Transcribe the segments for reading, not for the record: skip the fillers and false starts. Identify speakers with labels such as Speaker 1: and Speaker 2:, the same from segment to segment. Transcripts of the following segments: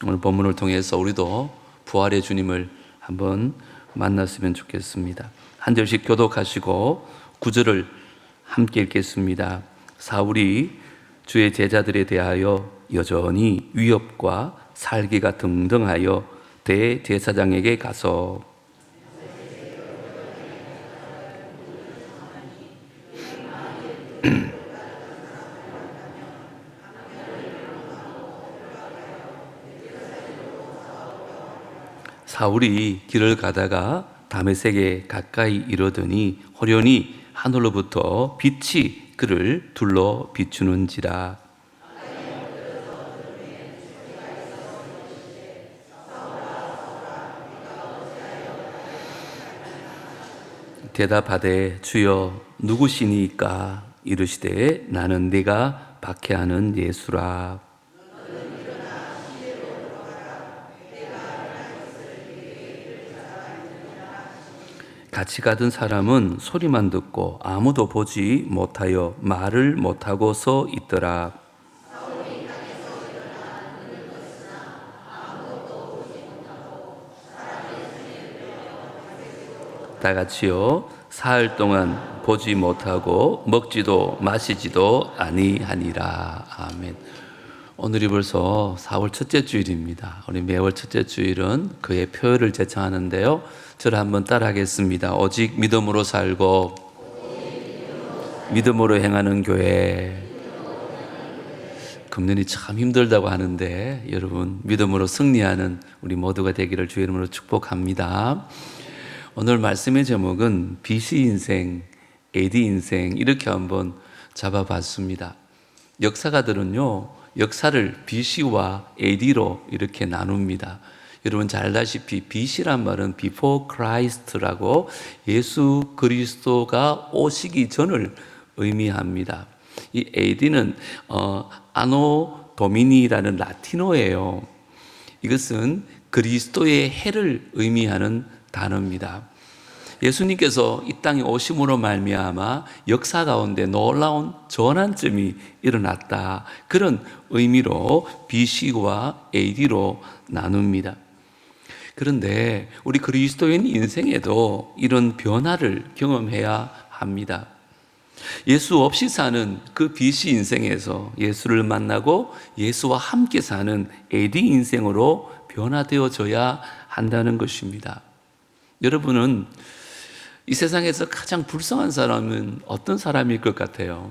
Speaker 1: 오늘 본문을 통해서 우리도 부활의 주님을 한번 만났으면 좋겠습니다. 한 절씩 교독하시고 9절을 함께 읽겠습니다. 사울이 주의 제자들에 대하여 여전히 위협과 살기가 등등하여 대제사장에게 가서 사울이 길을 가다가 다메섹에 가까이 이르더니 호련히 하늘로부터 빛이 그를 둘러 비추는지라. 대답하되 주여 누구시니까? 이르시되 나는 네가 박해하는 예수라. 같이 가던 사람은 소리만 듣고 아무도 보지 못하여 말을 못하고 서 있더라. 다 같이요. 사흘 동안 보지 못하고 먹지도 마시지도 아니하니라. 아멘. 오늘이 벌써 4월 첫째 주일입니다. 우리 매월 첫째 주일은 그의 표를 제창하는데요. 저를 한번 따라하겠습니다. 오직 믿음으로 살고 믿음으로 행하는 교회. 금년이 참 힘들다고 하는데 여러분 믿음으로 승리하는 우리 모두가 되기를 주의 이름으로 축복합니다. 오늘 말씀의 제목은 BC 인생, AD 인생 이렇게 한번 잡아봤습니다. 역사가들은요, 역사를 BC와 AD로 이렇게 나눕니다. 여러분 잘 알다시피 BC란 말은 Before Christ라고 예수 그리스도가 오시기 전을 의미합니다. 이 AD는 아노 도미니라는 라틴어예요. 이것은 그리스도의 해를 의미하는 단어입니다. 예수님께서 이 땅에 오심으로 말미암아 역사 가운데 놀라운 전환점이 일어났다. 그런 의미로 BC와 AD로 나눕니다. 그런데 우리 그리스도인 인생에도 이런 변화를 경험해야 합니다. 예수 없이 사는 그 BC 인생에서 예수를 만나고 예수와 함께 사는 AD 인생으로 변화되어져야 한다는 것입니다. 여러분은 이 세상에서 가장 불쌍한 사람은 어떤 사람일 것 같아요?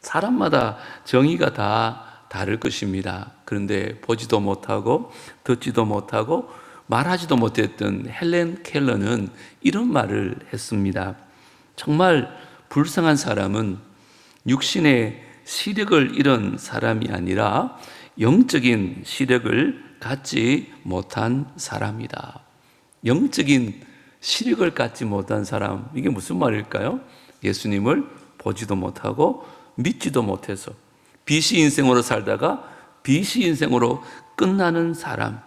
Speaker 1: 사람마다 정의가 다 다를 것입니다. 그런데 보지도 못하고 듣지도 못하고 말하지도 못했던 헬렌 켈러는 이런 말을 했습니다. 정말 불쌍한 사람은 육신의 시력을 잃은 사람이 아니라 영적인 시력을 갖지 못한 사람이다. 영적인 시력을 갖지 못한 사람, 이게 무슨 말일까요? 예수님을 보지도 못하고 믿지도 못해서 BC 인생으로 살다가 BC 인생으로 끝나는 사람,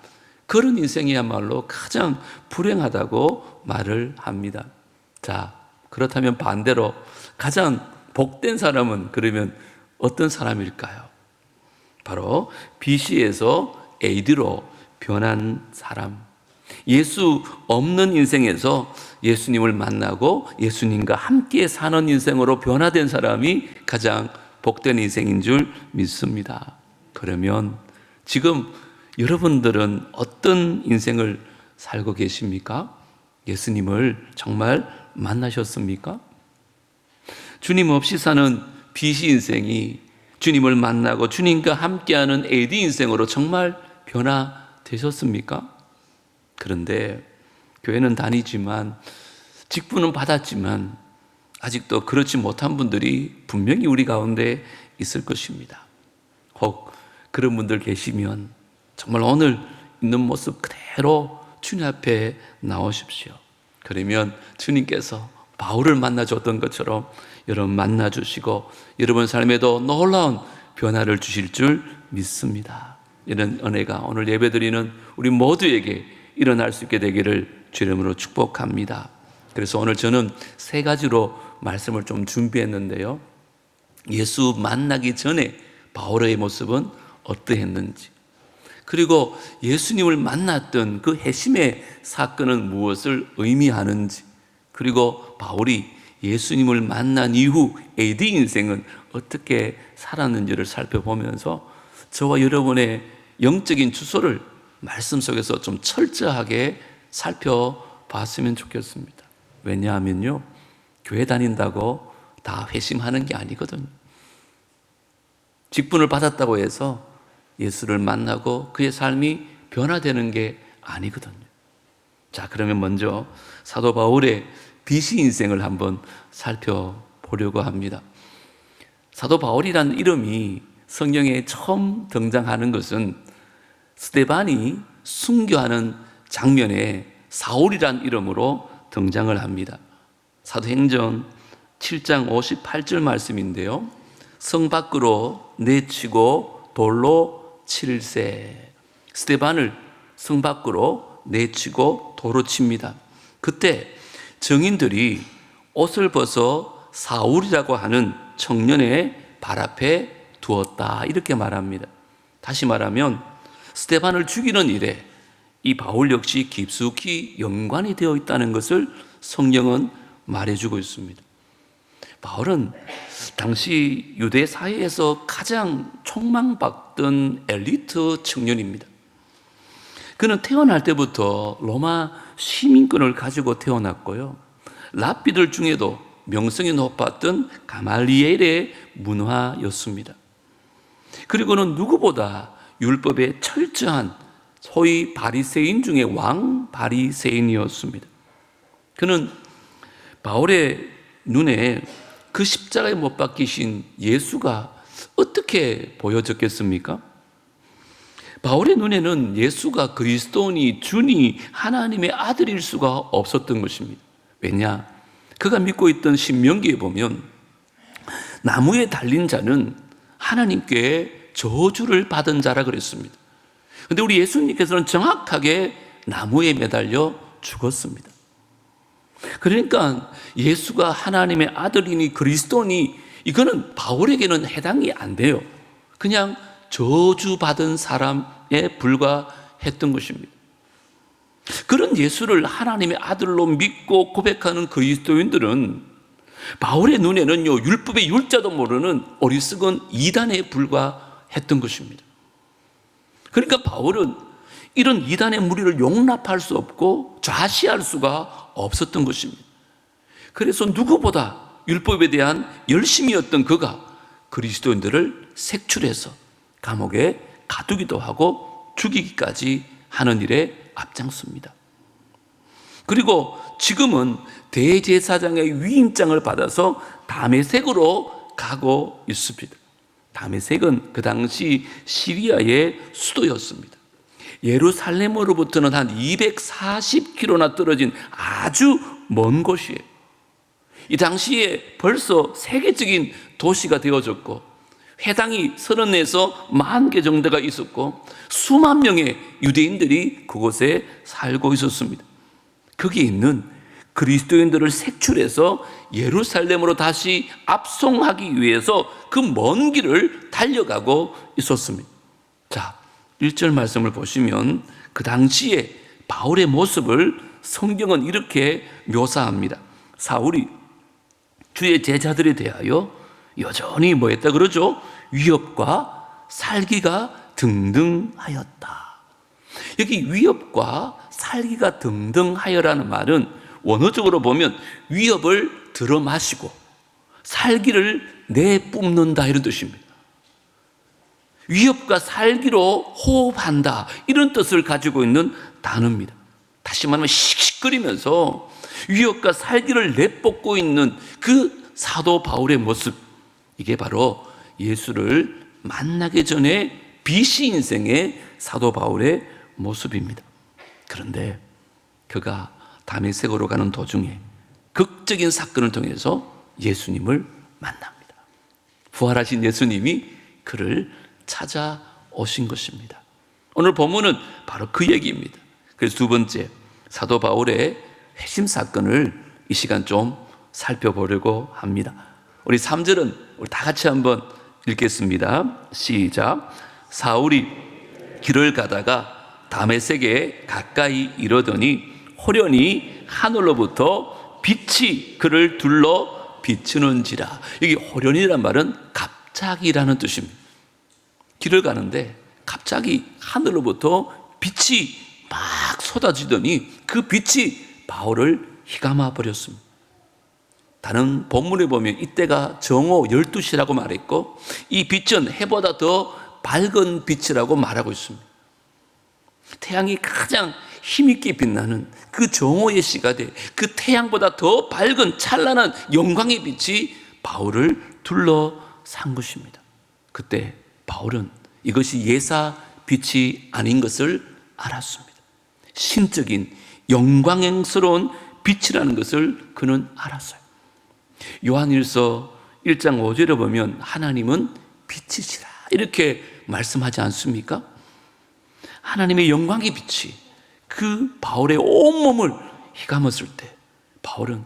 Speaker 1: 그런 인생이야말로 가장 불행하다고 말을 합니다. 자, 그렇다면 반대로 가장 복된 사람은 그러면 어떤 사람일까요? 바로 BC에서 AD로 변한 사람. 예수 없는 인생에서 예수님을 만나고 예수님과 함께 사는 인생으로 변화된 사람이 가장 복된 인생인 줄 믿습니다. 그러면 지금 여러분들은 어떤 인생을 살고 계십니까? 예수님을 정말 만나셨습니까? 주님 없이 사는 BC 인생이 주님을 만나고 주님과 함께하는 AD 인생으로 정말 변화되셨습니까? 그런데 교회는 다니지만 직분은 받았지만 아직도 그렇지 못한 분들이 분명히 우리 가운데 있을 것입니다. 혹 그런 분들 계시면 정말 오늘 있는 모습 그대로 주님 앞에 나오십시오. 그러면 주님께서 바울을 만나줬던 것처럼 여러분 만나주시고 여러분 삶에도 놀라운 변화를 주실 줄 믿습니다. 이런 은혜가 오늘 예배드리는 우리 모두에게 일어날 수 있게 되기를 주 이름으로 축복합니다. 그래서 오늘 저는 세 가지로 말씀을 좀 준비했는데요. 예수 만나기 전에 바울의 모습은 어떠했는지, 그리고 예수님을 만났던 그 회심의 사건은 무엇을 의미하는지, 그리고 바울이 예수님을 만난 이후 AD 인생은 어떻게 살았는지를 살펴보면서 저와 여러분의 영적인 주소를 말씀 속에서 좀 철저하게 살펴봤으면 좋겠습니다. 왜냐하면요, 교회 다닌다고 다 회심하는 게 아니거든요. 직분을 받았다고 해서 예수를 만나고 그의 삶이 변화되는 게 아니거든요. 자, 그러면 먼저 사도 바울의 비시 인생을 한번 살펴보려고 합니다. 사도 바울이라는 이름이 성경에 처음 등장하는 것은 스데반이 순교하는 장면에 사울이라는 이름으로 등장을 합니다. 사도행전 7장 58절 말씀인데요, 성 밖으로 내치고 돌로 칠세. 스데반을 성 밖으로 내치고 도로 칩니다. 그때 정인들이 옷을 벗어 사울이라고 하는 청년의 발 앞에 두었다, 이렇게 말합니다. 다시 말하면 스데반을 죽이는 일에 이 바울 역시 깊숙이 연관이 되어 있다는 것을 성경은 말해주고 있습니다. 바울은 당시 유대 사회에서 가장 촉망받던 엘리트 청년입니다. 그는 태어날 때부터 로마 시민권을 가지고 태어났고요, 랍비들 중에도 명성이 높았던 가말리엘의 문화였습니다. 그리고는 누구보다 율법에 철저한 소위 바리새인 중에 왕 바리새인이었습니다. 그는 바울의 눈에 그 십자가에 못 박히신 예수가 어떻게 보여졌겠습니까? 바울의 눈에는 예수가 그리스도니 주니 하나님의 아들일 수가 없었던 것입니다. 왜냐? 그가 믿고 있던 신명기에 보면 나무에 달린 자는 하나님께 저주를 받은 자라 그랬습니다. 그런데 우리 예수님께서는 정확하게 나무에 매달려 죽었습니다. 그러니까 예수가 하나님의 아들이니 그리스도니 이거는 바울에게는 해당이 안 돼요. 그냥 저주받은 사람에 불과했던 것입니다. 그런 예수를 하나님의 아들로 믿고 고백하는 그리스도인들은 바울의 눈에는요, 율법의 율자도 모르는 어리석은 이단에 불과했던 것입니다. 그러니까 바울은 이런 이단의 무리를 용납할 수 없고 좌시할 수가 없었던 것입니다. 그래서 누구보다 율법에 대한 열심이었던 그가 그리스도인들을 색출해서 감옥에 가두기도 하고 죽이기까지 하는 일에 앞장섭니다. 그리고 지금은 대제사장의 위임장을 받아서 다메섹으로 가고 있습니다. 다메섹은 그 당시 시리아의 수도였습니다. 예루살렘으로부터는 한 240km나 떨어진 아주 먼 곳이에요. 이 당시에 벌써 세계적인 도시가 되어졌고 회당이 34에서 40개 정도가 있었고 수만 명의 유대인들이 그곳에 살고 있었습니다. 거기에 있는 그리스도인들을 색출해서 예루살렘으로 다시 압송하기 위해서 그 먼 길을 달려가고 있었습니다. 자, 1절 말씀을 보시면 그 당시에 바울의 모습을 성경은 이렇게 묘사합니다. 사울이 주의 제자들에 대하여 여전히 뭐 했다 그러죠? 위협과 살기가 등등하였다. 여기 위협과 살기가 등등하여라는 말은 원어적으로 보면 위협을 들어마시고 살기를 내뿜는다, 이런 뜻입니다. 위협과 살기로 호흡한다, 이런 뜻을 가지고 있는 단어입니다. 다시 말하면 씩씩거리면서 위협과 살기를 내뿜고 있는 그 사도 바울의 모습, 이게 바로 예수를 만나기 전에 비시 인생의 사도 바울의 모습입니다. 그런데 그가 다메섹으로 가는 도중에 극적인 사건을 통해서 예수님을 만납니다. 부활하신 예수님이 그를 찾아오신 것입니다. 오늘 본문은 바로 그 얘기입니다. 그래서 두 번째, 사도 바울의 회심 사건을 이 시간 좀 살펴보려고 합니다. 우리 3절은 우리 다 같이 한번 읽겠습니다. 시작. 사울이 길을 가다가 다메섹에 가까이 이르더니 호련히 하늘로부터 빛이 그를 둘러 비추는지라. 여기 호련이란 말은 갑자기라는 뜻입니다. 길을 가는데 갑자기 하늘로부터 빛이 막 쏟아지더니 그 빛이 바울을 휘감아 버렸습니다. 다른 본문에 보면 이때가 정오 12시라고 말했고 이 빛은 해보다 더 밝은 빛이라고 말하고 있습니다. 태양이 가장 힘있게 빛나는 그 정오의 시간에 그 태양보다 더 밝은 찬란한 영광의 빛이 바울을 둘러싼 것입니다. 그때 바울은 이것이 예사 빛이 아닌 것을 알았습니다. 신적인 영광스러운 빛이라는 것을 그는 알았어요. 요한일서 1장 5절에 보면 하나님은 빛이시라 이렇게 말씀하지 않습니까? 하나님의 영광의 빛이 그 바울의 온몸을 휘감았을 때 바울은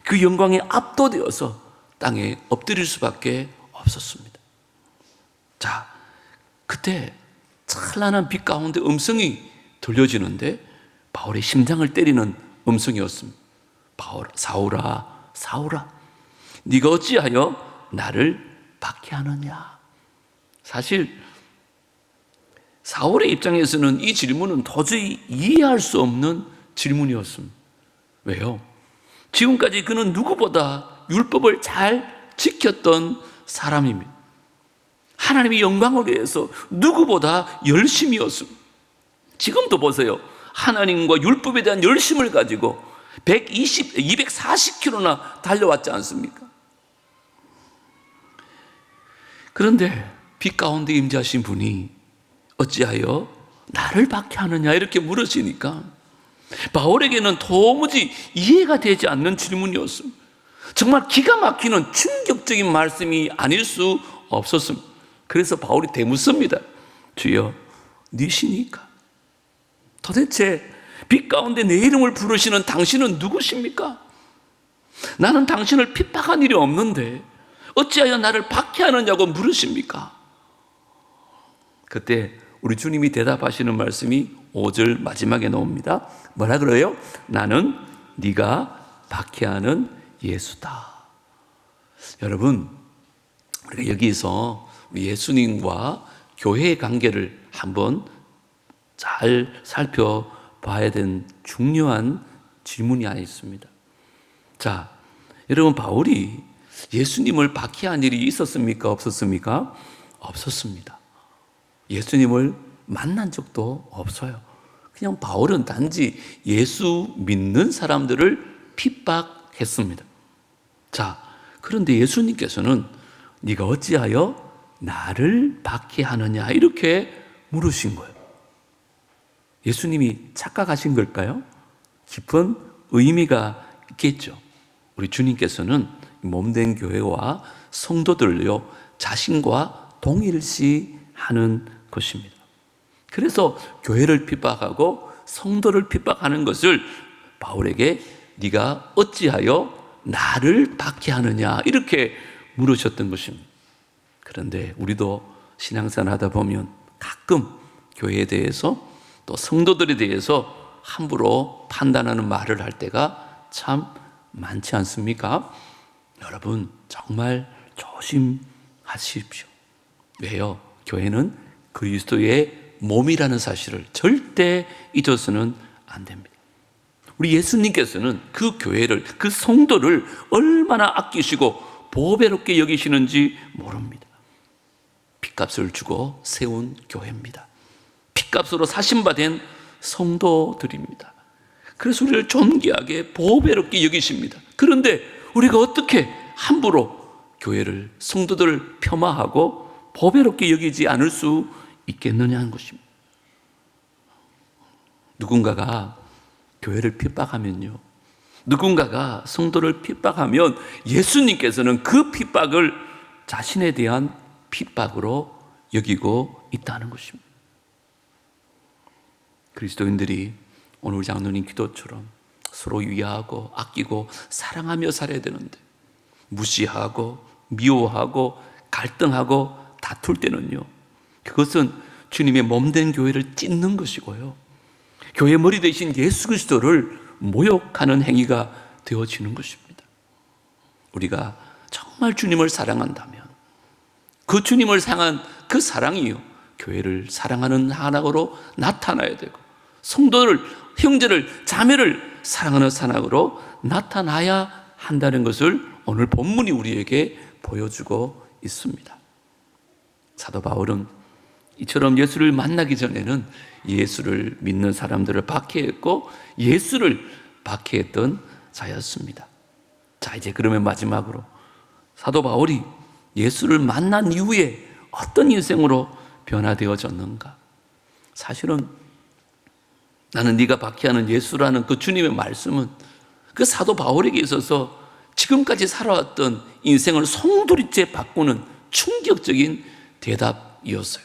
Speaker 1: 그 영광에 압도되어서 땅에 엎드릴 수밖에 없었습니다. 자, 그때 찬란한 빛 가운데 음성이 들려지는데 바울의 심장을 때리는 음성이었습니다. 바울, 사울아, 사울아, 네가 어찌하여 나를 박해하느냐? 사실 사울의 입장에서는 이 질문은 도저히 이해할 수 없는 질문이었습니다. 왜요? 지금까지 그는 누구보다 율법을 잘 지켰던 사람입니다. 하나님의 영광을 위해서 누구보다 열심이었습니다. 지금도 보세요. 하나님과 율법에 대한 열심을 가지고 240km나 달려왔지 않습니까? 그런데 빛 가운데 임재하신 분이 어찌하여 나를 박해하느냐 이렇게 물으시니까 바울에게는 도무지 이해가 되지 않는 질문이었습니다. 정말 기가 막히는 충격적인 말씀이 아닐 수 없었습니다. 그래서 바울이 되묻습니다. 주여, 니시니까? 도대체 빛 가운데 내 이름을 부르시는 당신은 누구십니까? 나는 당신을 핍박한 일이 없는데 어찌하여 나를 박해하느냐고 물으십니까? 그때 우리 주님이 대답하시는 말씀이 5절 마지막에 나옵니다. 뭐라 그래요? 나는 네가 박해하는 예수다. 여러분, 우리가 여기서 예수님과 교회의 관계를 한번 잘 살펴봐야 되는 중요한 질문이 하나 있습니다. 자, 여러분, 바울이 예수님을 박해한 일이 있었습니까? 없었습니까? 없었습니다. 예수님을 만난 적도 없어요. 그냥 바울은 단지 예수 믿는 사람들을 핍박했습니다. 자, 그런데 예수님께서는 네가 어찌하여 나를 박해하느냐 이렇게 물으신 거예요. 예수님이 착각하신 걸까요? 깊은 의미가 있겠죠. 우리 주님께서는 몸된 교회와 성도들을요 자신과 동일시하는 것입니다. 그래서 교회를 핍박하고 성도를 핍박하는 것을 바울에게 네가 어찌하여 나를 박해하느냐 이렇게 물으셨던 것입니다. 그런데 우리도 신앙생활 하다 보면 가끔 교회에 대해서 또 성도들에 대해서 함부로 판단하는 말을 할 때가 참 많지 않습니까? 여러분 정말 조심하십시오. 왜요? 교회는 그리스도의 몸이라는 사실을 절대 잊어서는 안 됩니다. 우리 예수님께서는 그 교회를, 그 성도를 얼마나 아끼시고 보배롭게 여기시는지 모릅니다. 핏값을 주고 세운 교회입니다. 핏값으로 사신받은 성도들입니다. 그래서 우리를 존귀하게 보배롭게 여기십니다. 그런데 우리가 어떻게 함부로 교회를, 성도들을 폄하하고 보배롭게 여기지 않을 수 있겠느냐 하는 것입니다. 누군가가 교회를 핍박하면요, 누군가가 성도를 핍박하면 예수님께서는 그 핍박을 자신에 대한 핍박으로 여기고 있다는 것입니다. 그리스도인들이 오늘 장로님 기도처럼 서로 위하고 아끼고 사랑하며 살아야 되는데 무시하고 미워하고 갈등하고 다툴 때는요, 그것은 주님의 몸된 교회를 찢는 것이고요, 교회 머리 대신 예수 그리스도를 모욕하는 행위가 되어지는 것입니다. 우리가 정말 주님을 사랑한다면 그 주님을 향한 그 사랑이요, 교회를 사랑하는 하나로 나타나야 되고, 성도를, 형제를, 자매를 사랑하는 사랑으로 나타나야 한다는 것을 오늘 본문이 우리에게 보여주고 있습니다. 사도 바울은 이처럼 예수를 만나기 전에는 예수를 믿는 사람들을 박해했고 예수를 박해했던 자였습니다. 자, 이제 그러면 마지막으로 사도 바울이 예수를 만난 이후에 어떤 인생으로 변화되어졌는가? 사실은 나는 네가 박해하는 예수라는 그 주님의 말씀은 그 사도 바울에게 있어서 지금까지 살아왔던 인생을 송두리째 바꾸는 충격적인 대답이었어요.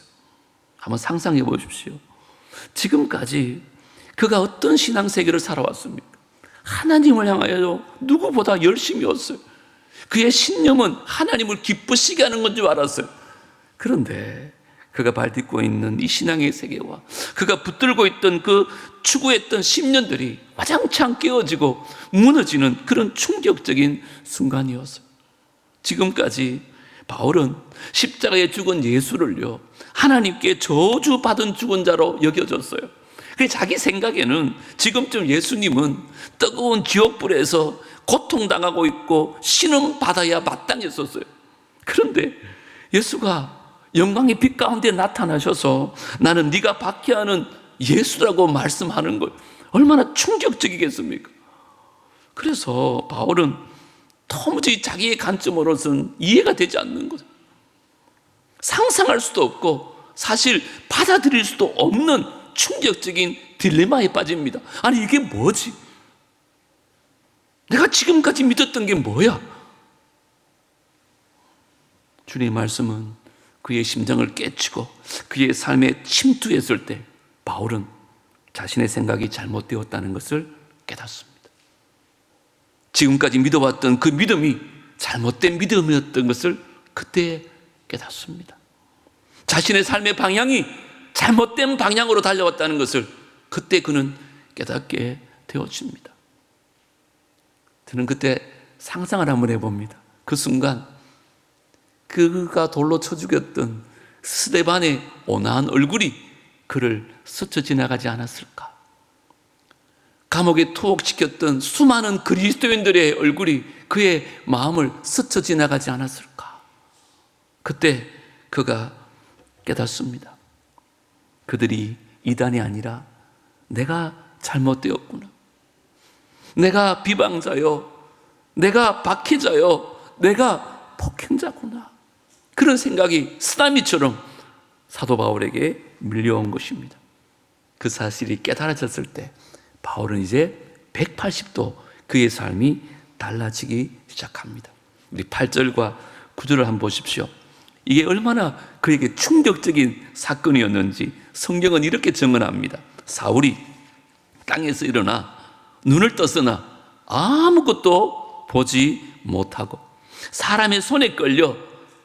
Speaker 1: 한번 상상해 보십시오. 지금까지 그가 어떤 신앙세계를 살아왔습니까? 하나님을 향하여 누구보다 열심이었어요. 그의 신념은 하나님을 기쁘시게 하는 건 줄 알았어요. 그런데 그가 발딛고 있는 이 신앙의 세계와 그가 붙들고 있던 그 추구했던 10년들이 와장창 깨어지고 무너지는 그런 충격적인 순간이었어요. 지금까지 바울은 십자가에 죽은 예수를요, 하나님께 저주받은 죽은 자로 여겨졌어요. 그래서 자기 생각에는 지금쯤 예수님은 뜨거운 지옥불에서 고통당하고 있고 신음받아야 마땅했었어요. 그런데 예수가 영광의 빛 가운데 나타나셔서 나는 네가 박해하는 예수라고 말씀하는 것, 얼마나 충격적이겠습니까? 그래서 바울은 도무지 자기의 관점으로서는 이해가 되지 않는 거죠. 상상할 수도 없고 사실 받아들일 수도 없는 충격적인 딜레마에 빠집니다. 아니, 이게 뭐지? 내가 지금까지 믿었던 게 뭐야? 주님의 말씀은 그의 심장을 깨치고 그의 삶에 침투했을 때 바울은 자신의 생각이 잘못되었다는 것을 깨닫습니다. 지금까지 믿어왔던 그 믿음이 잘못된 믿음이었던 것을 그때 깨닫습니다. 자신의 삶의 방향이 잘못된 방향으로 달려왔다는 것을 그때 그는 깨닫게 되어집니다. 저는 그때 상상을 한번 해봅니다. 그 순간 그가 돌로 쳐 죽였던 스데반의 온화한 얼굴이 그를 스쳐 지나가지 않았을까? 감옥에 투옥시켰던 수많은 그리스도인들의 얼굴이 그의 마음을 스쳐 지나가지 않았을까? 그때 그가 깨닫습니다. 그들이 이단이 아니라 내가 잘못되었구나. 내가 비방자요, 내가 박해자요, 내가 폭행자구나. 그런 생각이 쓰나미처럼 사도 바울에게 밀려온 것입니다. 그 사실이 깨달아졌을 때 바울은 이제 180도 그의 삶이 달라지기 시작합니다. 우리 8절과 9절을 한번 보십시오. 이게 얼마나 그에게 충격적인 사건이었는지 성경은 이렇게 증언합니다. 사울이 땅에서 일어나 눈을 떴으나 아무것도 보지 못하고 사람의 손에 끌려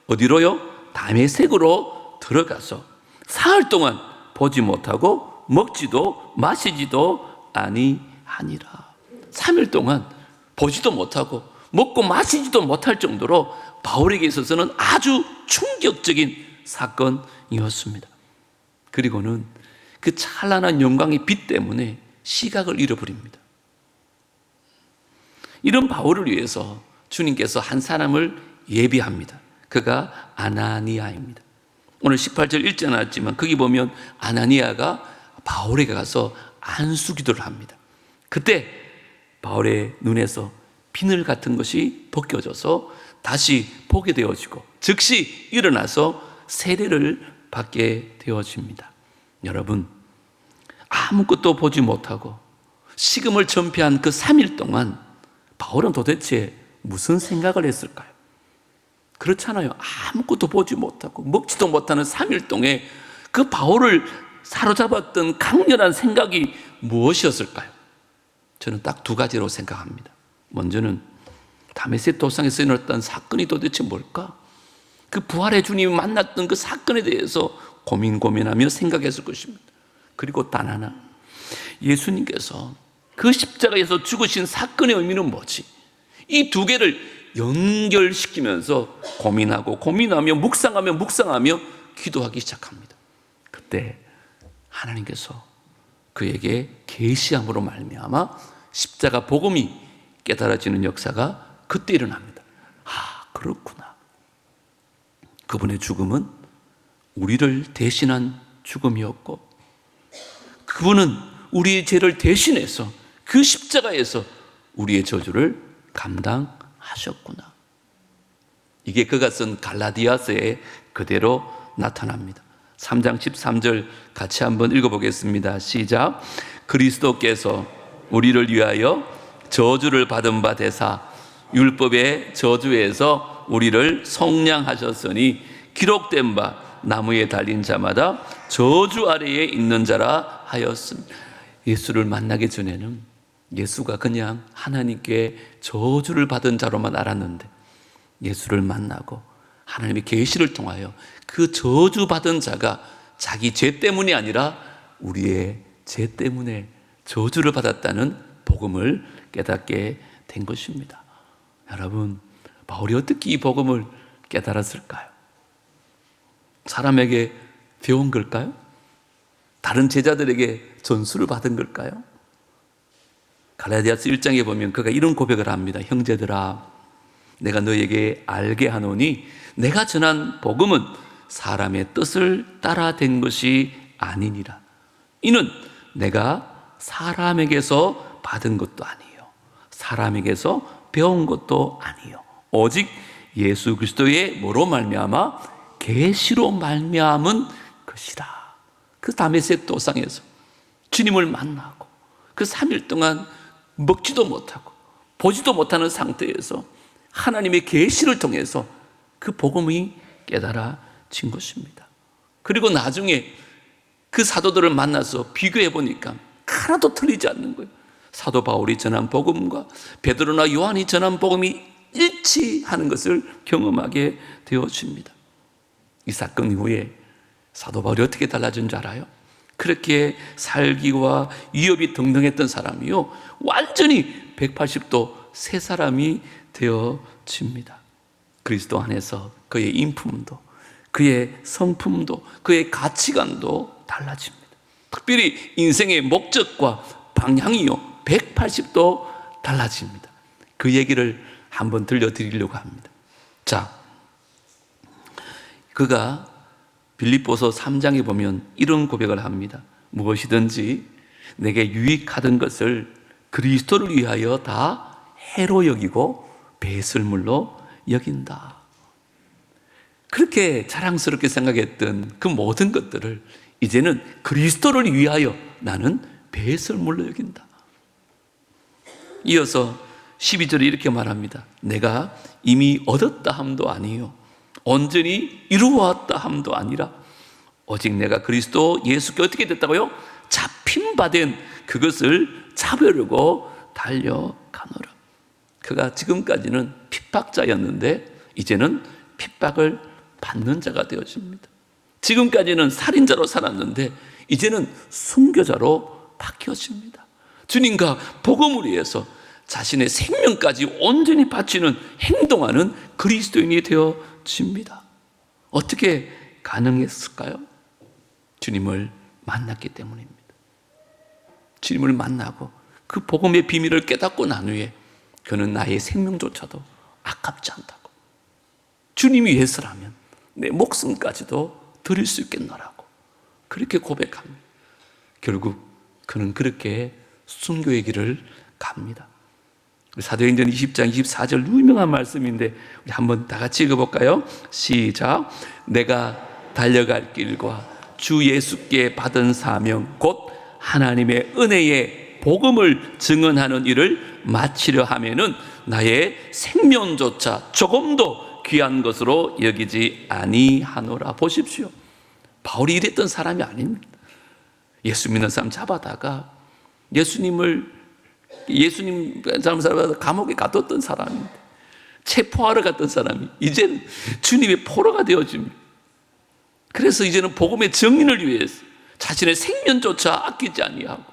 Speaker 1: 어디로요? 다메섹으로 들어가서 사흘 동안 보지 못하고 먹지도 마시지도 아니하니라. 3일 동안 보지도 못하고 먹고 마시지도 못할 정도로 바울에게 있어서는 아주 충격적인 사건이었습니다. 그리고는 그 찬란한 영광의 빛 때문에 시각을 잃어버립니다. 이런 바울을 위해서 주님께서 한 사람을 예비합니다. 그가 아나니아입니다. 오늘 18절 읽지 않았지만 거기 보면 아나니아가 바울에게 가서 안수기도를 합니다. 그때 바울의 눈에서 비늘 같은 것이 벗겨져서 다시 보게 되어지고 즉시 일어나서 세례를 받게 되어집니다. 여러분, 아무것도 보지 못하고 식음을 전폐한 그 3일 동안 바울은 도대체 무슨 생각을 했을까요? 그렇잖아요. 아무것도 보지 못하고 먹지도 못하는 3일 동안 그 바울을 사로잡았던 강렬한 생각이 무엇이었을까요? 저는 딱 두 가지로 생각합니다. 먼저는 다메섹 도상에서 일어났던 사건이 도대체 뭘까? 그 부활의 주님이 만났던 그 사건에 대해서 고민하며 생각했을 것입니다. 그리고 단 하나, 예수님께서 그 십자가에서 죽으신 사건의 의미는 뭐지? 이 두 개를 연결시키면서 고민하며 묵상하며 기도하기 시작합니다. 그때 하나님께서 그에게 계시함으로 말미암아 십자가 복음이 깨달아지는 역사가 그때 일어납니다. 그렇구나. 그분의 죽음은 우리를 대신한 죽음이었고, 그분은 우리의 죄를 대신해서 그 십자가에서 우리의 저주를 감당하셨구나. 이게 그가 쓴 갈라디아서에 그대로 나타납니다. 3장 13절 같이 한번 읽어보겠습니다. 시작. 그리스도께서 우리를 위하여 저주를 받은 바 되사 율법의 저주에서 우리를 속량하셨으니 기록된 바 나무에 달린 자마다 저주 아래에 있는 자라 하였습니다. 예수를 만나기 전에는 예수가 그냥 하나님께 저주를 받은 자로만 알았는데, 예수를 만나고 하나님의 계시를 통하여 그 저주받은 자가 자기 죄 때문이 아니라 우리의 죄 때문에 저주를 받았다는 복음을 깨닫게 된 것입니다. 여러분, 바울이 어떻게 이 복음을 깨달았을까요? 사람에게 배운 걸까요? 다른 제자들에게 전수를 받은 걸까요? 갈라디아서 1장에 보면 그가 이런 고백을 합니다. 형제들아, 내가 너에게 알게 하노니 내가 전한 복음은 사람의 뜻을 따라 된 것이 아니니라. 이는 내가 사람에게서 받은 것도 아니요, 사람에게서 배운 것도 아니요, 오직 예수 그리스도의 뭐로 말미암아 계시로 말미암은 것이라. 그 다메섹 도상에서 주님을 만나고 그 3일 동안 먹지도 못하고 보지도 못하는 상태에서 하나님의 계시를 통해서 그 복음이 깨달아진 것입니다. 그리고 나중에 그 사도들을 만나서 비교해 보니까 하나도 틀리지 않는 거예요. 사도 바울이 전한 복음과 베드로나 요한이 전한 복음이 일치하는 것을 경험하게 되어집니다. 이 사건 이후에 사도 바울이 어떻게 달라진 줄 알아요? 그렇게 살기와 위협이 등등했던 사람이요, 완전히 180도 새 사람이 되어집니다. 그리스도 안에서 그의 인품도, 그의 성품도, 그의 가치관도 달라집니다. 특별히 인생의 목적과 방향이요 180도 달라집니다. 그 얘기를 한번 들려드리려고 합니다. 자, 그가 빌립보서 3장에 보면 이런 고백을 합니다. 무엇이든지 내게 유익하던 것을 그리스도를 위하여 다 해로 여기고 배설물로 여긴다. 그렇게 자랑스럽게 생각했던 그 모든 것들을 이제는 그리스도를 위하여 나는 배설물로 여긴다. 이어서 12절에 이렇게 말합니다. 내가 이미 얻었다 함도 아니요 온전히 이루어왔다 함도 아니라 오직 내가 그리스도 예수께 어떻게 됐다고요? 잡힌 바 된 그것을 잡으려고 달려가노라. 그가 지금까지는 핍박자였는데 이제는 핍박을 받는 자가 되어집니다. 지금까지는 살인자로 살았는데 이제는 순교자로 바뀌어집니다. 주님과 복음을 위해서 자신의 생명까지 온전히 바치는 행동하는 그리스도인이 되어집니다. 어떻게 가능했을까요? 주님을 만났기 때문입니다. 주님을 만나고 그 복음의 비밀을 깨닫고 난 후에 그는 나의 생명조차도 아깝지 않다고, 주님이 위해서라면 내 목숨까지도 드릴 수 있겠노라고 그렇게 고백합니다. 결국 그는 그렇게 순교의 길을 갑니다. 사도행전 20장 24절 유명한 말씀인데 우리 한번 다 같이 읽어볼까요? 시작. 내가 달려갈 길과 주 예수께 받은 사명 곧 하나님의 은혜의 복음을 증언하는 일을 마치려 하면은 나의 생명조차 조금도 귀한 것으로 여기지 아니하노라. 보십시오. 바울이 이랬던 사람이 아닙니다. 예수 믿는 사람 잡아다가 예수님 잡아다가 감옥에 가뒀던 사람인데, 체포하러 갔던 사람이 이제는 주님의 포로가 되어집니다. 그래서 이제는 복음의 정인을 위해서 자신의 생명조차 아끼지 아니하고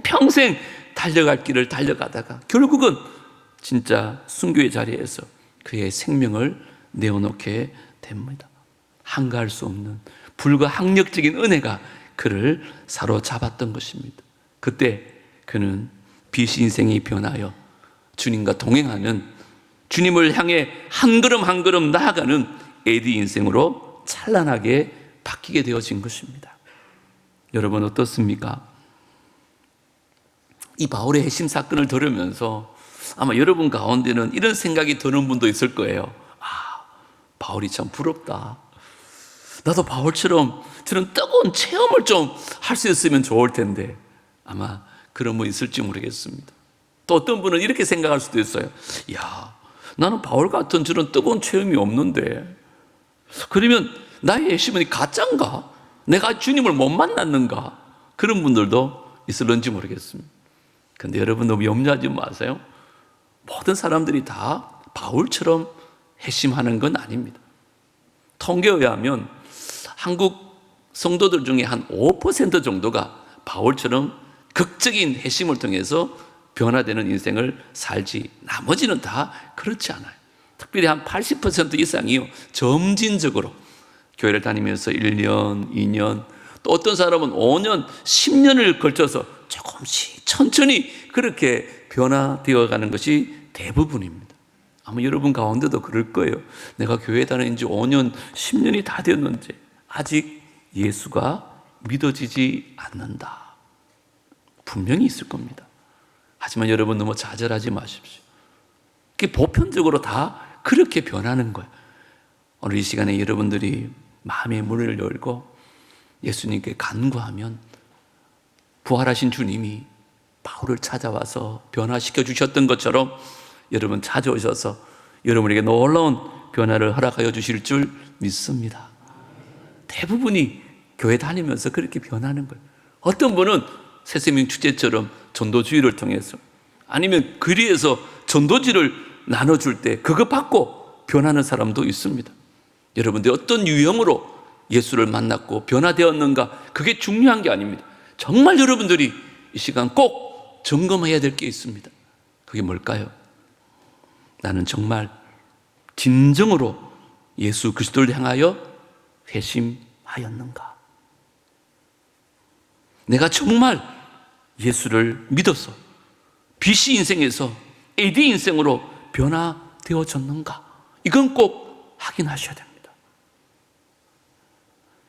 Speaker 1: 평생 달려갈 길을 달려가다가 결국은 진짜 순교의 자리에서 그의 생명을 내어놓게 됩니다. 한가할 수 없는 불가항력적인 은혜가 그를 사로잡았던 것입니다. 그때 그는 빛이 인생이 변하여 주님과 동행하는, 주님을 향해 한 걸음 한 걸음 나아가는 AD 인생으로 찬란하게 바뀌게 되어진 것입니다. 여러분 어떻습니까? 이 바울의 핵심 사건을 들으면서 아마 여러분 가운데는 이런 생각이 드는 분도 있을 거예요. 바울이 참 부럽다. 나도 바울처럼 저런 뜨거운 체험을 좀 할 수 있으면 좋을 텐데. 아마 그런 분 있을지 모르겠습니다. 또 어떤 분은 이렇게 생각할 수도 있어요. 나는 바울 같은 저런 뜨거운 체험이 없는데, 그러면 나의 핵심은 가짜인가? 내가 주님을 못 만났는가? 그런 분들도 있을런지 모르겠습니다. 근데 여러분 너무 염려하지 마세요. 모든 사람들이 다 바울처럼 핵심하는 건 아닙니다. 통계에 의하면 한국 성도들 중에 한 5% 정도가 바울처럼 극적인 핵심을 통해서 변화되는 인생을 살지, 나머지는 다 그렇지 않아요. 특별히 한 80% 이상이요, 점진적으로 교회를 다니면서 1년, 2년, 또 어떤 사람은 5년, 10년을 걸쳐서 조금씩 천천히 그렇게 변화되어 가는 것이 대부분입니다. 아마 여러분 가운데도 그럴 거예요. 내가 교회 다닌 지 5년, 10년이 다 되었는지 아직 예수가 믿어지지 않는다. 분명히 있을 겁니다. 하지만 여러분 너무 좌절하지 마십시오. 그게 보편적으로 다 그렇게 변하는 거예요. 오늘 이 시간에 여러분들이 마음의 문을 열고 예수님께 간구하면 부활하신 주님이 바울을 찾아와서 변화시켜 주셨던 것처럼 여러분 찾아오셔서 여러분에게 놀라운 변화를 허락하여 주실 줄 믿습니다. 대부분이 교회 다니면서 그렇게 변하는 거예요. 어떤 분은 새생명 축제처럼 전도주의를 통해서, 아니면 거리에서 전도지를 나눠줄 때 그거 받고 변하는 사람도 있습니다. 여러분들 어떤 유형으로 예수를 만났고 변화되었는가, 그게 중요한 게 아닙니다. 정말 여러분들이 이 시간 꼭 점검해야 될 게 있습니다. 그게 뭘까요? 나는 정말 진정으로 예수 그리스도를 향하여 회심하였는가? 내가 정말 예수를 믿어서 BC 인생에서 AD 인생으로 변화되어졌는가? 이건 꼭 확인하셔야 됩니다.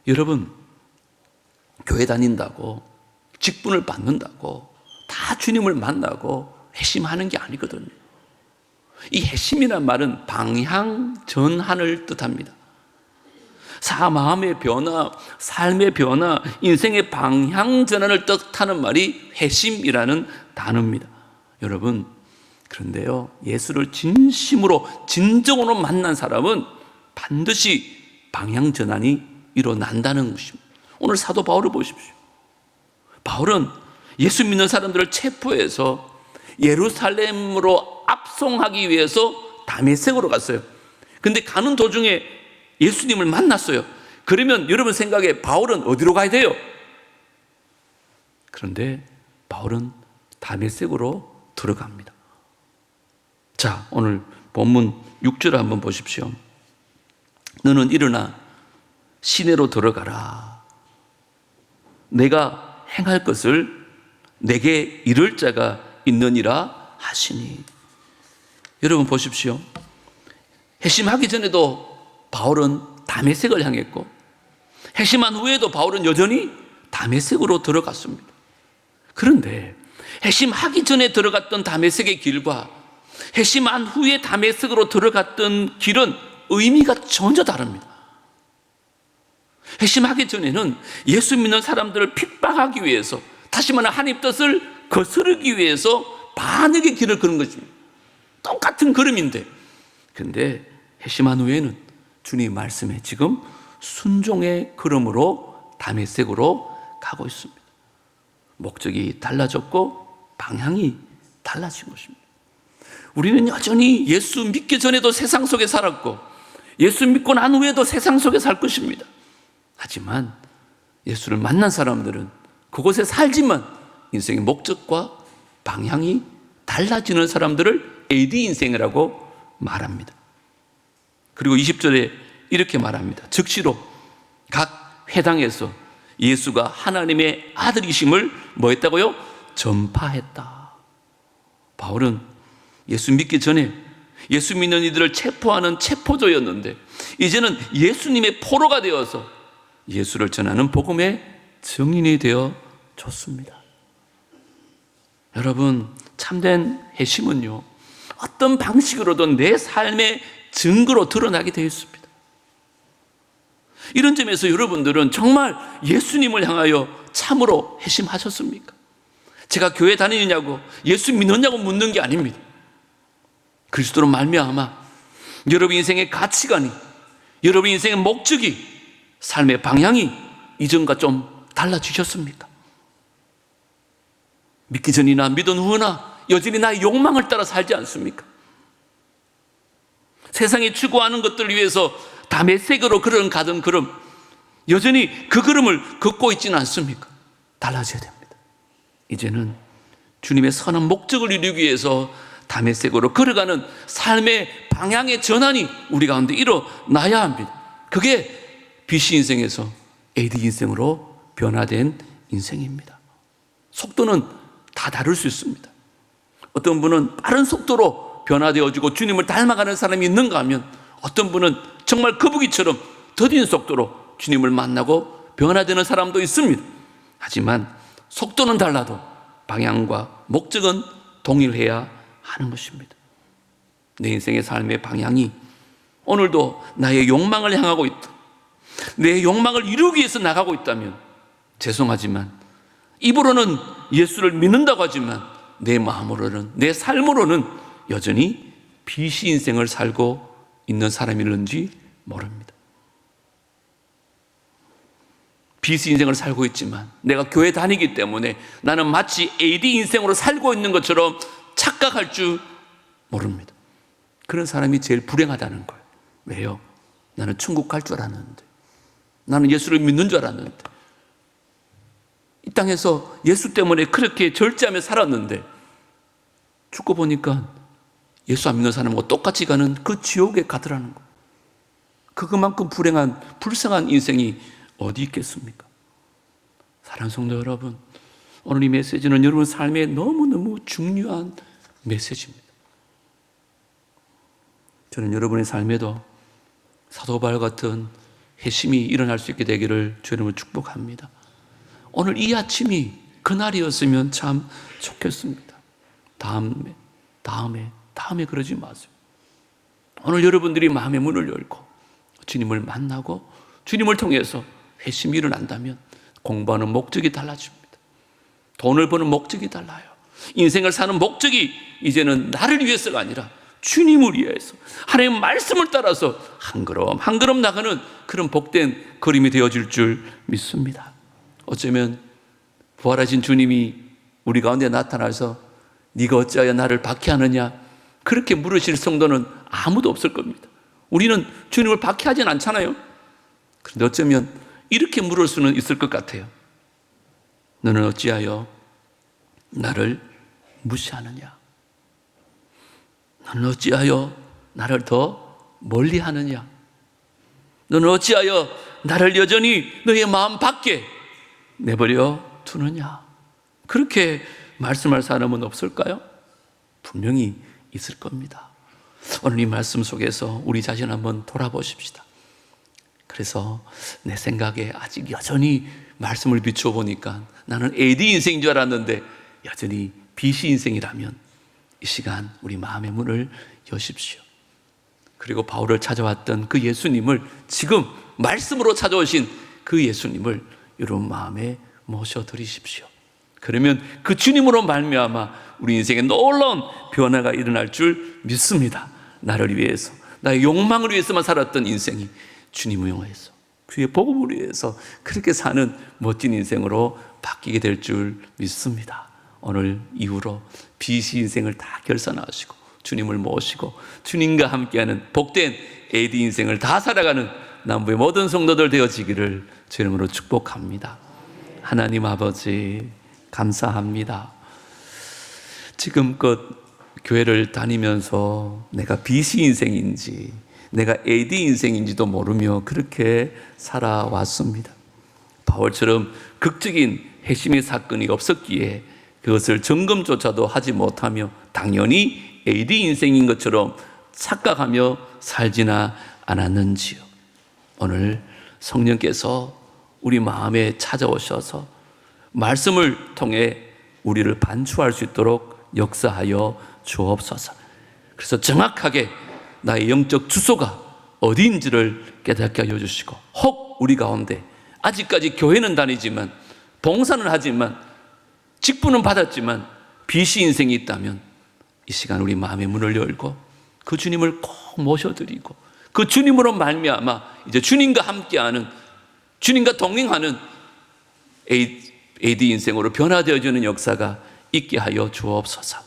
Speaker 1: 여러분, 교회 다닌다고, 직분을 받는다고 다 주님을 만나고 회심하는 게 아니거든요. 이 회심이란 말은 방향 전환을 뜻합니다. 마음의 변화, 삶의 변화, 인생의 방향 전환을 뜻하는 말이 회심이라는 단어입니다. 여러분, 그런데요, 예수를 진심으로 진정으로 만난 사람은 반드시 방향 전환이 일어난다는 것입니다. 오늘 사도 바울을 보십시오. 바울은 예수 믿는 사람들을 체포해서 예루살렘으로 압송하기 위해서 다메섹으로 갔어요. 근데 가는 도중에 예수님을 만났어요. 그러면 여러분 생각에 바울은 어디로 가야 돼요? 그런데 바울은 다메섹으로 들어갑니다. 자, 오늘 본문 6절을 한번 보십시오. 너는 일어나 시내로 들어가라. 내가 행할 것을 내게 이를 자가 있느니라 하시니. 여러분 보십시오. 회심하기 전에도 바울은 다메섹을 향했고, 회심한 후에도 바울은 여전히 다메섹으로 들어갔습니다. 그런데 회심하기 전에 들어갔던 다메섹의 길과 회심한 후에 다메섹으로 들어갔던 길은 의미가 전혀 다릅니다. 회심하기 전에는 예수 믿는 사람들을 핍박하기 위해서, 다시 말하면 하나님 뜻을 거스르기 위해서 반역의 길을 걷는 것입니다. 똑같은 걸음인데, 근데 회심한 후에는 주님 말씀에 지금 순종의 걸음으로 다메섹으로 가고 있습니다. 목적이 달라졌고 방향이 달라진 것입니다. 우리는 여전히 예수 믿기 전에도 세상 속에 살았고, 예수 믿고 난 후에도 세상 속에 살 것입니다. 하지만 예수를 만난 사람들은 그곳에 살지만 인생의 목적과 방향이 달라지는 사람들을 AD 인생이라고 말합니다. 그리고 20절에 이렇게 말합니다. 즉시로 각 회당에서 예수가 하나님의 아들이심을 뭐 했다고요? 전파했다. 바울은 예수 믿기 전에 예수 믿는 이들을 체포하는 체포조였는데 이제는 예수님의 포로가 되어서 예수를 전하는 복음의 증인이 되어 줬습니다. 여러분, 참된 회심은요, 어떤 방식으로든 내 삶의 증거로 드러나게 되어 있습니다. 이런 점에서 여러분들은 정말 예수님을 향하여 참으로 회심하셨습니까? 제가 교회 다니느냐고 예수 믿느냐고 묻는 게 아닙니다. 그리스도로 말미암아 여러분 인생의 가치관이, 여러분 인생의 목적이, 삶의 방향이 이전과 좀 달라지셨습니까? 믿기 전이나 믿은 후나 여전히 나의 욕망을 따라 살지 않습니까? 세상이 추구하는 것들을 위해서 다메섹으로 걸음 가던 걸음, 여전히 그 걸음을 걷고 있지는 않습니까? 달라져야 됩니다. 이제는 주님의 선한 목적을 이루기 위해서 다메섹으로 걸어가는 삶의 방향의 전환이 우리 가운데 일어나야 합니다. 그게 BC 인생에서 AD 인생으로 변화된 인생입니다. 속도는 다 다를 수 있습니다. 어떤 분은 빠른 속도로 변화되어지고 주님을 닮아가는 사람이 있는가 하면 어떤 분은 정말 거북이처럼 더딘 속도로 주님을 만나고 변화되는 사람도 있습니다. 하지만 속도는 달라도 방향과 목적은 동일해야 하는 것입니다. 내 인생의 삶의 방향이 오늘도 나의 욕망을 향하고 있다, 내 욕망을 이루기 위해서 나가고 있다면 죄송하지만 입으로는 예수를 믿는다고 하지만 내 마음으로는, 내 삶으로는 여전히 BC 인생을 살고 있는 사람이는지 모릅니다. BC 인생을 살고 있지만 내가 교회 다니기 때문에 나는 마치 AD 인생으로 살고 있는 것처럼 착각할 줄 모릅니다. 그런 사람이 제일 불행하다는 거예요. 왜요? 나는 천국 갈 줄 알았는데, 나는 예수를 믿는 줄 알았는데, 이 땅에서 예수 때문에 그렇게 절제하며 살았는데 죽고 보니까 예수 안 믿는 사람하고 똑같이 가는 그 지옥에 가더라는 거예요. 그만큼 불행한, 불쌍한 인생이 어디 있겠습니까? 사랑하는 성도 여러분, 오늘 이 메시지는 여러분 삶에 너무너무 중요한 메시지입니다. 저는 여러분의 삶에도 사도 바울 같은 회심이 일어날 수 있게 되기를 주님을 축복합니다. 오늘 이 아침이 그날이었으면 참 좋겠습니다. 다음에 그러지 마세요. 오늘 여러분들이 마음의 문을 열고 주님을 만나고 주님을 통해서 회심이 일어난다면 공부하는 목적이 달라집니다. 돈을 버는 목적이 달라요. 인생을 사는 목적이 이제는 나를 위해서가 아니라 주님을 위해서 하나님의 말씀을 따라서 한 걸음 한 걸음 나가는 그런 복된 걸음이 되어질 줄 믿습니다. 어쩌면 부활하신 주님이 우리 가운데 나타나서 네가 어찌하여 나를 박해하느냐 그렇게 물으실 성도는 아무도 없을 겁니다. 우리는 주님을 박해하진 않잖아요. 그런데 어쩌면 이렇게 물을 수는 있을 것 같아요. 너는 어찌하여 나를 무시하느냐? 너는 어찌하여 나를 더 멀리하느냐? 너는 어찌하여 나를 여전히 너의 마음 밖에 내버려 두느냐? 그렇게 말씀할 사람은 없을까요? 분명히 있을 겁니다. 오늘 이 말씀 속에서 우리 자신 한번 돌아보십시다. 그래서 내 생각에 아직 여전히 말씀을 비추어 보니까 나는 AD 인생인 줄 알았는데 여전히 BC 인생이라면 이 시간 우리 마음의 문을 여십시오. 그리고 바울을 찾아왔던 그 예수님을 지금 말씀으로 찾아오신 그 예수님을 여러분 마음에 모셔드리십시오. 그러면 그 주님으로 말미암아 우리 인생에 놀라운 변화가 일어날 줄 믿습니다. 나를 위해서, 나의 욕망을 위해서만 살았던 인생이 주님을 위해서, 그의 복음을 위해서 그렇게 사는 멋진 인생으로 바뀌게 될 줄 믿습니다. 오늘 이후로 BC 인생을 다 결산하시고 주님을 모시고 주님과 함께하는 복된 AD 인생을 다 살아가는 남부의 모든 성도들 되어지기를 주 이름으로 축복합니다. 하나님 아버지 감사합니다. 지금껏 교회를 다니면서 내가 BC 인생인지 내가 AD 인생인지도 모르며 그렇게 살아왔습니다. 바울처럼 극적인 핵심의 사건이 없었기에 그것을 점검조차도 하지 못하며 당연히 AD 인생인 것처럼 착각하며 살지나 않았는지요. 오늘 성령께서 우리 마음에 찾아오셔서 말씀을 통해 우리를 반추할 수 있도록 역사하여 주옵소서. 그래서 정확하게 나의 영적 주소가 어디인지를 깨닫게 하여 주시고, 혹 우리 가운데 아직까지 교회는 다니지만 봉사는 하지만 직분은 받았지만 BC 인생이 있다면 이 시간 우리 마음의 문을 열고 그 주님을 꼭 모셔드리고 그 주님으로 말미암아 이제 주님과 함께하는, 주님과 동행하는 AD 인생으로 변화되어지는 역사가 있게 하여 주옵소서.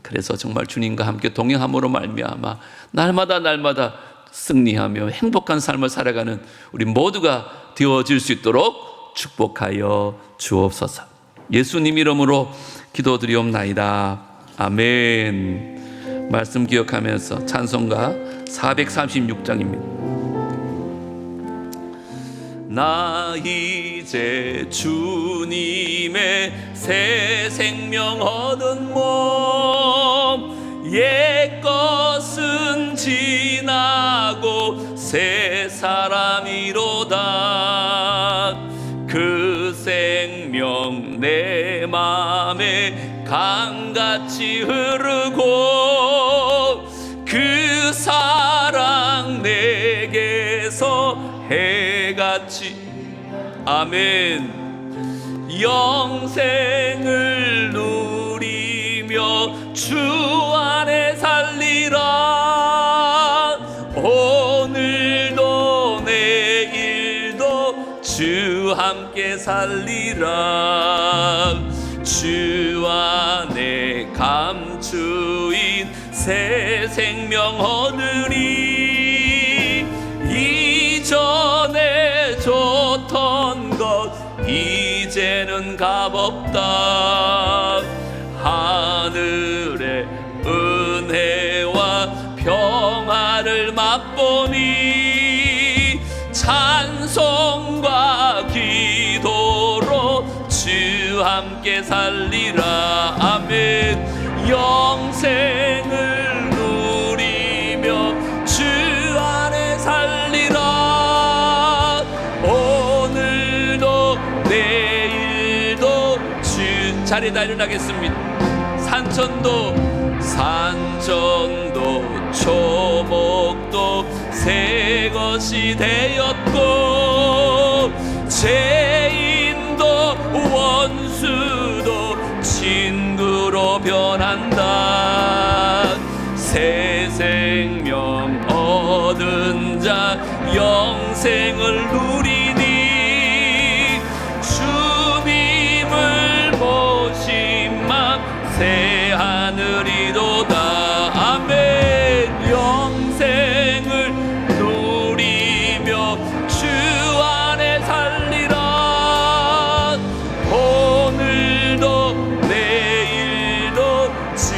Speaker 1: 그래서 정말 주님과 함께 동행함으로 말미암아 날마다 승리하며 행복한 삶을 살아가는 우리 모두가 되어질 수 있도록 축복하여 주옵소서. 예수님 이름으로 기도드리옵나이다. 아멘. 말씀 기억하면서 찬송가 436장입니다. 나 이제 주님의 새 생명 얻은 몸, 옛 것은 지나고 새 사람이로다. 그 생명 내 맘에 강같이 흐르고 그 사랑 내게서 해같이, 아멘. 영생을 누리며 주 안에 살리라. 오늘도 내일도 주 함께 살리라. 주 안에 감추인 새 생명 얻으리. 이전에 좋던 것 이제는 값없다. 하늘의 은혜와 평화를 맛보니 찬송과 기도로 주 함께 살리라. 아멘. 영생을 누리며 주 안에 살리라. 오늘도 내일도 주 자리에다 일어나겠습니다. 산천도 초목도 새 것이 되었고 죄인도 원수도 친구로 변한다. 새 생명 얻은 자 영생을 누리니 주님을 모신 맘 새 하늘이로다. 아멘. 영생을 누리며 주 안에 살리라. 오늘도 내일도 주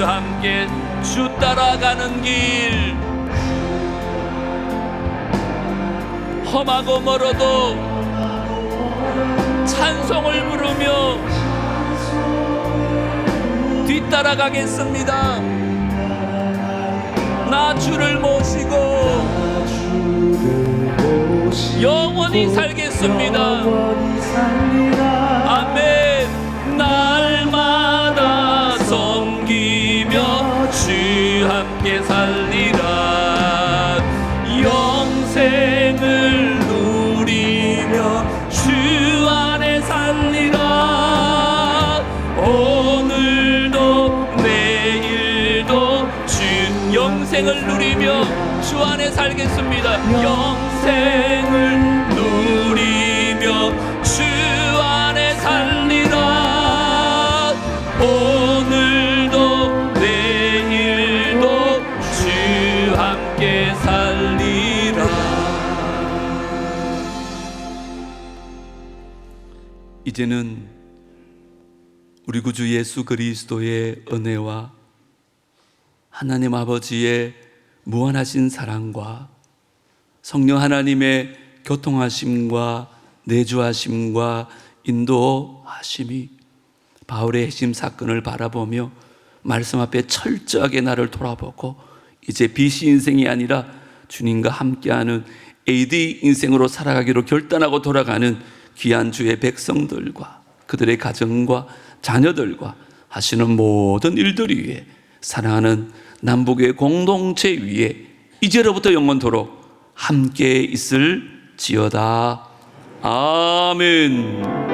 Speaker 1: 함께 주 따라가는 길, 험하고 멀어도 찬송을 부르며 뒤따라가겠습니다. 나 주를 모시고 영원히 살겠습니다. 아멘. 날마다 섬기며 주 함께 살리라. 영생을 누리며 주 안에 살리라. 오늘도 내일도 주 영생을 누리며 주 안에 살겠습니다. 영생을 누리며 주 안에 살리라. 오늘도 내일도 주 함께 살리라. 이제는 우리 구주 예수 그리스도의 은혜와 하나님 아버지의 무한하신 사랑과 성령 하나님의 교통하심과 내주하심과 인도하심이 바울의 핵심 사건을 바라보며 말씀 앞에 철저하게 나를 돌아보고 이제 BC 인생이 아니라 주님과 함께하는 AD 인생으로 살아가기로 결단하고 돌아가는 귀한 주의 백성들과 그들의 가정과 자녀들과 하시는 모든 일들 위해 사랑하는 남북의 공동체 위에 이제로부터 영원토록 함께 있을지어다. 아멘.